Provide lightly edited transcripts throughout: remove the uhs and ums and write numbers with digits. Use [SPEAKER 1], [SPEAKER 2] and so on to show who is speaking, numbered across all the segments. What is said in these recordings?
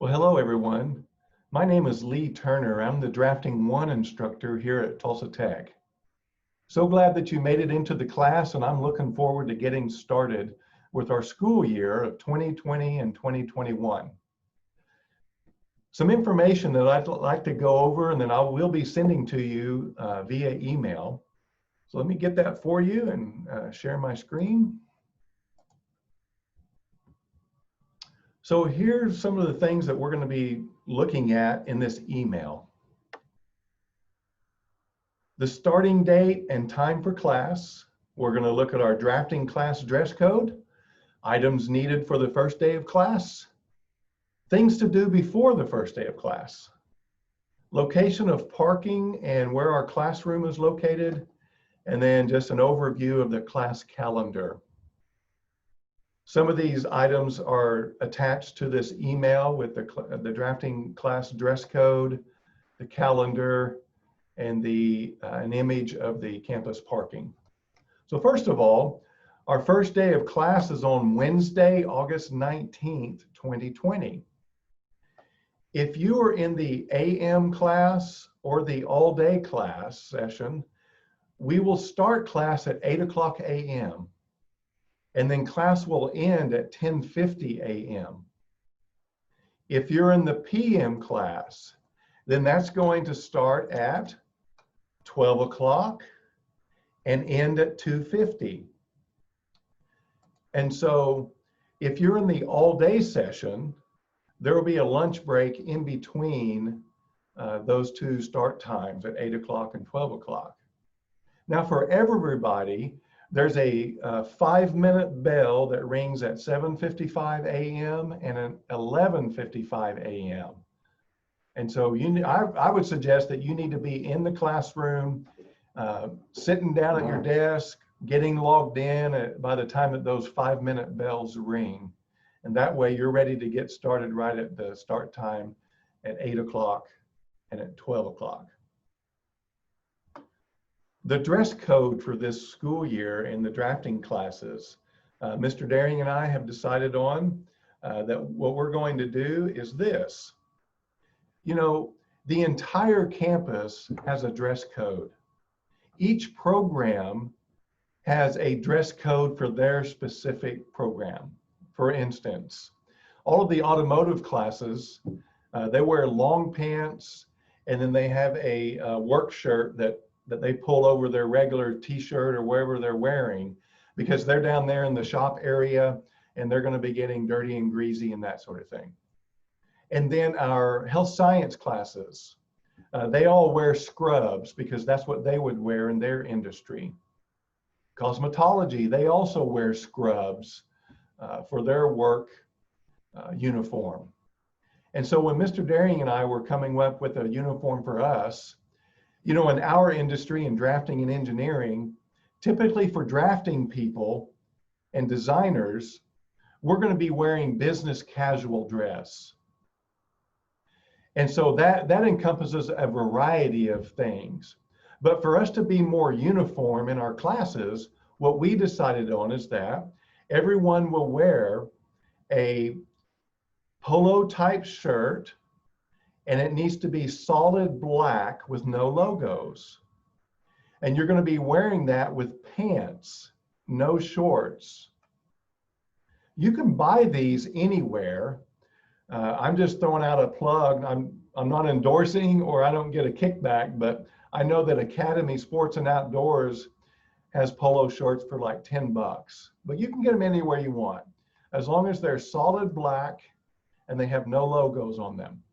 [SPEAKER 1] Well, hello everyone. My name is Lee Turner. I'm the Drafting 1 instructor here at Tulsa Tech. So glad that you made it into the class, and I'm looking forward to getting started with our school year of 2020 and 2021. Some information that I'd like to go over, and then I will be sending to you via email. So let me get that for you and share my screen. So here's some of the things that we're going to be looking at in this email. The starting date and time for class. We're going to look at our drafting class dress code, items needed for the first day of class, things to do before the first day of class, location of parking and where our classroom is located, and then just an overview of the class calendar. Some of these items are attached to this email with the drafting class dress code, the calendar, and an image of the campus parking. So first of all, our first day of class is on Wednesday, August 19th, 2020. If you are in the AM class or the all-day class session, we will start class at 8 o'clock a.m. and then class will end at 10:50 a.m. If you're in the PM class, then that's going to start at 12 o'clock and end at 2:50. And so if you're in the all-day session, there will be a lunch break in between those two start times at 8 o'clock and 12 o'clock. Now for everybody, there's a 5-minute bell that rings at 7:55 a.m. and at 11:55 a.m. And so I would suggest that you need to be in the classroom, sitting down at your desk, getting logged in by the time that those 5-minute bells ring. And that way you're ready to get started right at the start time at 8 o'clock and at 12 o'clock. The dress code for this school year in the drafting classes, Mr. Daring and I have decided on that what we're going to do is this. You know, the entire campus has a dress code. Each program has a dress code for their specific program. For instance, all of the automotive classes, they wear long pants, and then they have a work shirt that they pull over their regular t-shirt or wherever they're wearing, because they're down there in the shop area and they're going to be getting dirty and greasy and that sort of thing. And then our health science classes, they all wear scrubs because that's what they would wear in their industry. Cosmetology, they also wear scrubs for their work uniform. And so when Mr. Daring and I were coming up with a uniform for us, you know, in our industry in drafting and engineering, typically for drafting people and designers, we're going to be wearing business casual dress. And so that encompasses a variety of things. But for us to be more uniform in our classes, what we decided on is that everyone will wear a polo type shirt, and it needs to be solid black with no logos. And you're going to be wearing that with pants, no shorts. You can buy these anywhere. I'm just throwing out a plug. I'm not endorsing, or I don't get a kickback, but I know that Academy Sports and Outdoors has polo shorts for like 10 bucks. But you can get them anywhere you want, as long as they're solid black and they have no logos on them.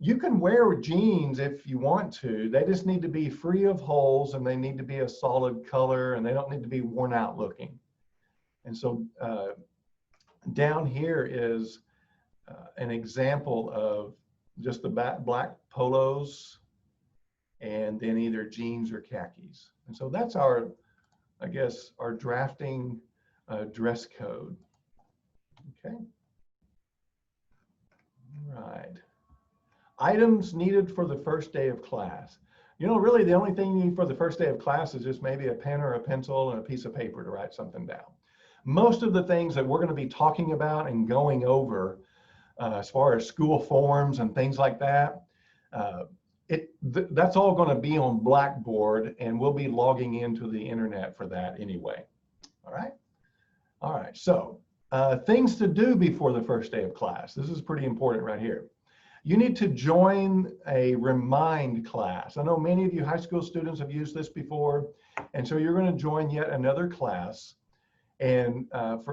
[SPEAKER 1] You can wear jeans if you want to. They just need to be free of holes, and they need to be a solid color, and they don't need to be worn out looking. And so down here is an example of just the black polos and then either jeans or khakis. And so that's our, I guess, our drafting dress code. Okay. All right. Items needed for the first day of class. You know, really the only thing you need for the first day of class is just maybe a pen or a pencil and a piece of paper to write something down. Most of the things that we're going to be talking about and going over as far as school forms and things like that. That's all going to be on Blackboard, and we'll be logging into the internet for that anyway. All right. All right. So things to do before the first day of class. This is pretty important right here. You need to join a Remind class. I know many of you high school students have used this before, and so you're going to join yet another class. And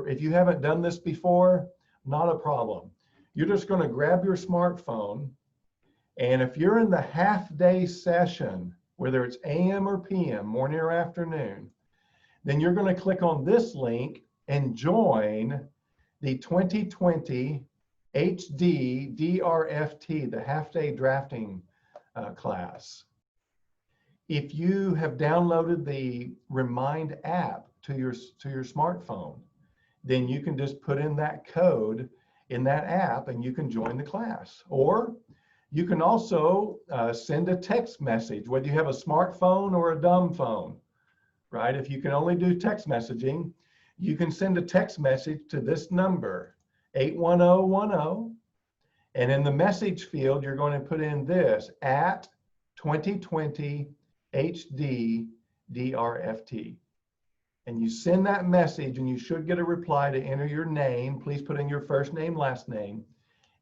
[SPEAKER 1] if you haven't done this before, not a problem. You're just going to grab your smartphone, and if you're in the half-day session, whether it's AM or PM, morning or afternoon, then you're going to click on this link and join the 2020 HD DRFT, the half-day drafting class. If you have downloaded the Remind app to your smartphone, then you can just put in that code in that app and you can join the class. Or you can also send a text message, whether you have a smartphone or a dumb phone, right? If you can only do text messaging, you can send a text message to this number, 81010, and in the message field, you're going to put in this, at 2020 HD DRFT. And you send that message, and you should get a reply to enter your name. Please put in your first name, last name,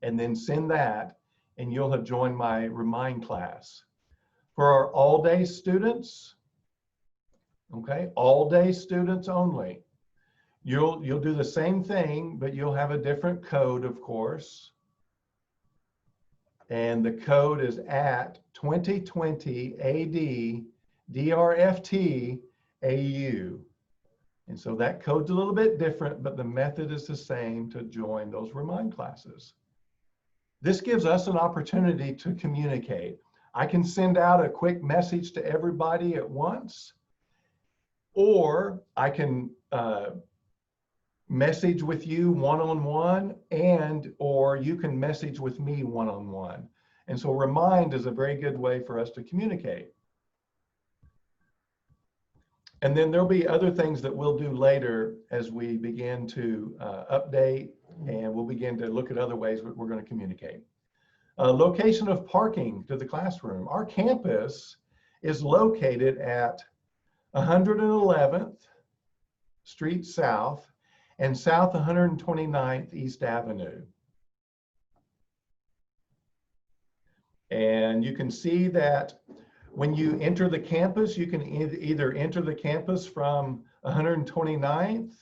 [SPEAKER 1] and then send that, and you'll have joined my Remind class. For our all-day students, okay, all-day students only, you'll do the same thing, but you'll have a different code, of course. And the code is at 2020 AD DRFT AU. And so that code's a little bit different, but the method is the same to join those Remind classes. This gives us an opportunity to communicate. I can send out a quick message to everybody at once, or I can message with you one-on-one, or you can message with me one-on-one. And so Remind is a very good way for us to communicate. And then there'll be other things that we'll do later as we begin to update, and we'll begin to look at other ways we're going to communicate. Location of parking to the classroom. Our campus is located at 111th Street South and South 129th East Avenue. And you can see that when you enter the campus, you can either enter the campus from 129th,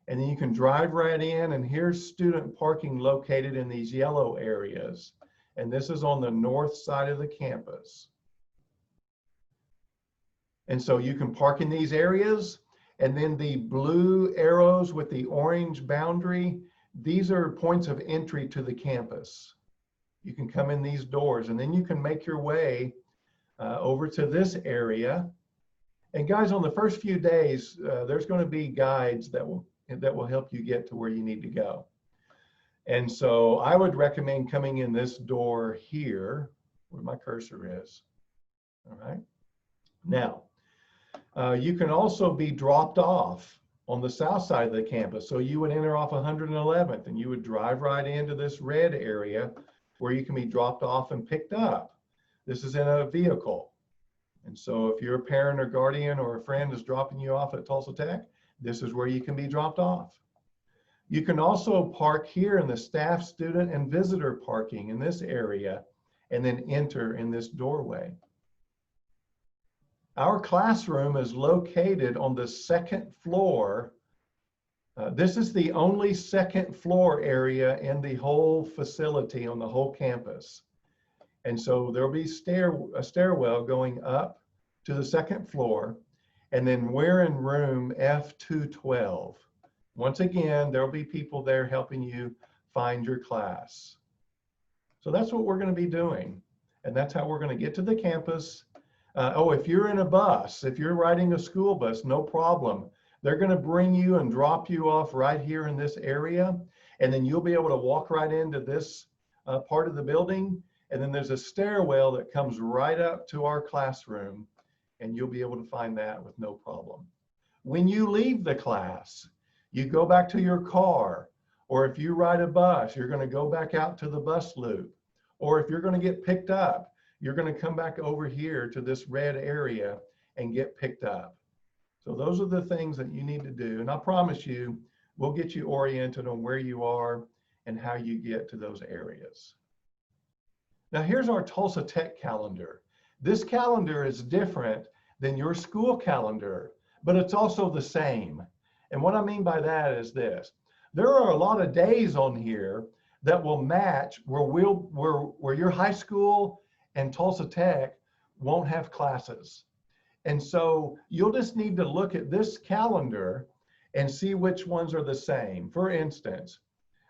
[SPEAKER 1] and then you can drive right in, and here's student parking located in these yellow areas. And this is on the north side of the campus. And so you can park in these areas, and then the blue arrows with the orange boundary, these are points of entry to the campus. You can come in these doors, and then you can make your way over to this area. And guys, on the first few days, there's going to be guides that will help you get to where you need to go. And so I would recommend coming in this door here, where my cursor is. All right. Now, you can also be dropped off on the south side of the campus. So you would enter off 111th, and you would drive right into this red area where you can be dropped off and picked up. This is in a vehicle. And so if you're a parent or guardian or a friend is dropping you off at Tulsa Tech, this is where you can be dropped off. You can also park here in the staff, student, and visitor parking in this area, and then enter in this doorway. Our classroom is located on the second floor. This is the only second floor area in the whole facility on the whole campus. And so there'll be a stairwell going up to the second floor, and then we're in room F212. Once again, there'll be people there helping you find your class. So that's what we're going to be doing, and that's how we're going to get to the campus. If you're in a bus, if you're riding a school bus, no problem. They're going to bring you and drop you off right here in this area, and then you'll be able to walk right into this part of the building. And then there's a stairwell that comes right up to our classroom, and you'll be able to find that with no problem. When you leave the class, you go back to your car, Or if you ride a bus, you're going to go back out to the bus loop. Or if you're going to get picked up, you're going to come back over here to this red area and get picked up. So those are the things that you need to do. And I promise you, we'll get you oriented on where you are and how you get to those areas. Now here's our Tulsa Tech calendar. This calendar is different than your school calendar, but it's also the same. And what I mean by that is this. There are a lot of days on here that will match where your high school and Tulsa Tech won't have classes. And so you'll just need to look at this calendar and see which ones are the same. For instance,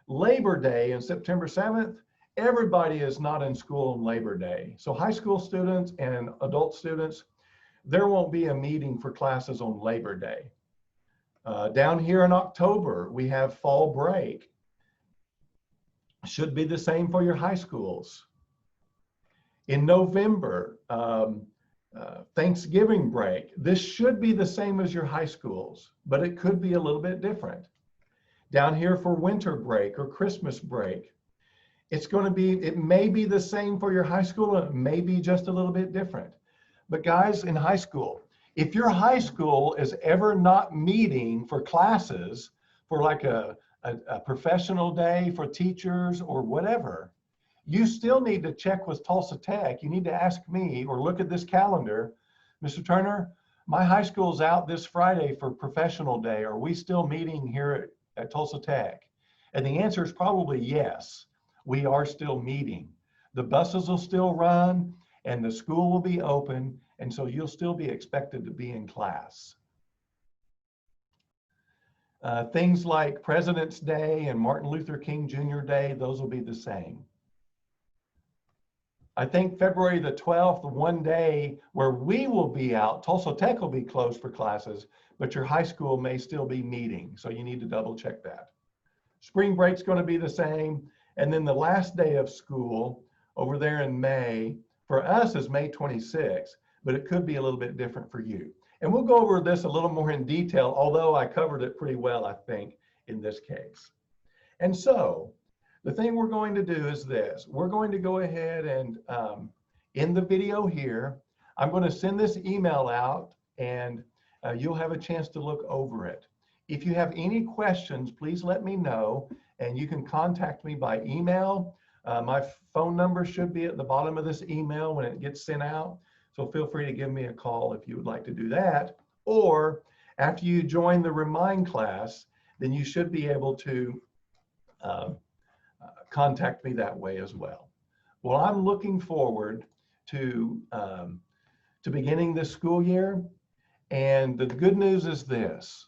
[SPEAKER 1] Labor Day on September 7th, everybody is not in school on Labor Day. So high school students and adult students, there won't be a meeting for classes on Labor Day. Down here in October, we have fall break. Should be the same for your high schools. In November, Thanksgiving break. This should be the same as your high schools, but it could be a little bit different. Down here for winter break or Christmas break, it may be the same for your high school, and it may be just a little bit different. But guys, in high school, if your high school is ever not meeting for classes, for like a professional day for teachers or whatever, you still need to check with Tulsa Tech. You need to ask me or look at this calendar. Mr. Turner, my high school's out this Friday for professional day. Are we still meeting here at Tulsa Tech? And the answer is probably yes. We are still meeting. The buses will still run and the school will be open. And so you'll still be expected to be in class. Things like President's Day and Martin Luther King Jr. Day, those will be the same. I think February the 12th, one day where we will be out, Tulsa Tech will be closed for classes, but your high school may still be meeting. So you need to double check that. Spring break's going to be the same. And then the last day of school over there in May, for us is May 26th, but it could be a little bit different for you. And we'll go over this a little more in detail, although I covered it pretty well, I think, in this case. And so the thing we're going to do is this. We're going to go ahead and in the video here, I'm going to send this email out and you'll have a chance to look over it. If you have any questions, please let me know and you can contact me by email. My phone number should be at the bottom of this email when it gets sent out. So feel free to give me a call if you would like to do that. Or after you join the Remind class, then you should be able to contact me that way as well. Well, I'm looking forward to beginning this school year. And the good news is this: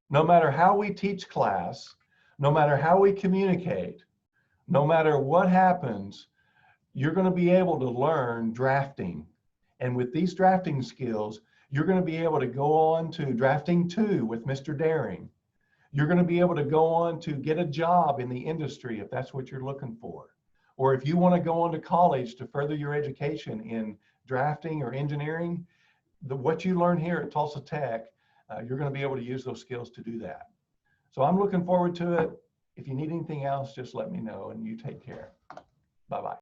[SPEAKER 1] no matter how we teach class, no matter how we communicate, no matter what happens, you're going to be able to learn drafting. And with these drafting skills, you're going to be able to go on to drafting 2 with Mr. Daring. You're going to be able to go on to get a job in the industry if that's what you're looking for. Or if you want to go on to college to further your education in drafting or engineering, what you learn here at Tulsa Tech, you're going to be able to use those skills to do that. So I'm looking forward to it. If you need anything else, just let me know and you take care. Bye-bye.